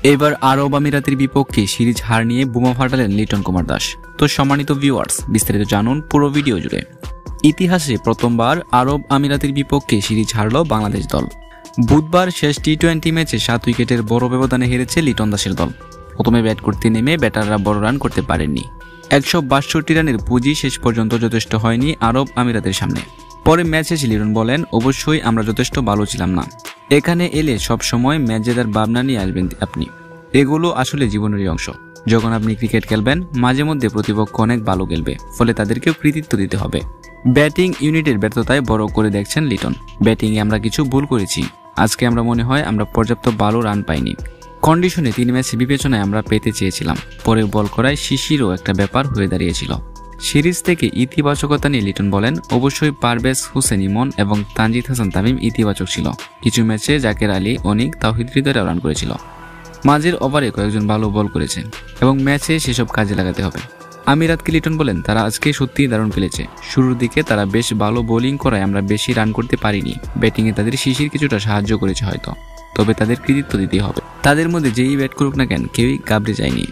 এবার আরব আমিরাতের বিপক্ষে সিরিজ হার নিয়ে বোমা ফাটালেন লিটন কুমার দাস। তো সম্মানিত ভিউয়ার্স, বিস্তারিত জানুন পুরো ভিডিও জুড়ে। ইতিহাসে প্রথমবার আরব আমিরাতের বিপক্ষে সিরিজ হারল বাংলাদেশ দল। বুধবার শেষ টি-20 ম্যাচে 7 উইকেটের বড় ব্যবধানে হেরেছে লিটন দাসের দল। প্রথমে ব্যাট করতে নেমে ব্যাটাররা বড় রান করতে পারেননি। 162 রানের পুঁজি শেষ পর্যন্ত যথেষ্ট হয়নি আরব আমিরাতের সামনে। পরে ম্যাচ শেষে লিটন বলেন, অবশ্যই আমরা যথেষ্ট ভালো ছিলাম না। এখানে এলে সব সময় ম্যাচ জেতার ভাবনা নিয়ে আসবেন আপনি। এগুলো আসলে জীবনেরই অংশ। যখন আপনি ক্রিকেট খেলবেন, মাঝে মধ্যে প্রতিপক্ষ অনেক ভালো খেলবে, ফলে তাদেরকেও কৃতিত্ব দিতে হবে। ব্যাটিং ইউনিটের ব্যর্থতায় বড় করে দেখছেন লিটন। ব্যাটিংয়ে আমরা কিছু ভুল করেছি। আজকে আমরা মনে হয় আমরা পর্যাপ্ত ভালো রান পাইনি। কন্ডিশনে 3 ম্যাচ বিবেচনায় আমরা পেতে চেয়েছিলাম। পরে বল করায় শিশিরও একটা ব্যাপার হয়ে দাঁড়িয়েছিল। সিরিজ থেকে ইতিবাচকতা নিয়ে লিটন বলেন, অবশ্যই পারভেজ হোসেন ইমন এবং তানজিদ হাসান তামিম ইতিবাচক ছিল। কিছু ম্যাচে জাকের আলী, অনিক, তাওহিদ হৃদয়রাও রান করেছিল। মাঝের ওভারে কয়েকজন ভালো বল করেছেন এবং ম্যাচে সেসব কাজে লাগাতে হবে। আমিরাতকে লিটন বলেন, তারা আজকে সত্যিই দারুণ খেলেছে। শুরুর দিকে তারা বেশ ভালো বোলিং করায় আমরা বেশি রান করতে পারিনি। ব্যাটিংয়ে তাদের শিশির কিছুটা সাহায্য করেছে হয়তো, তবে তাদের কৃতিত্ব দিতে হবে। তাদের মধ্যে যেই ব্যাট করুক না কেন, কেউই ঘাবড়ে যায়নি।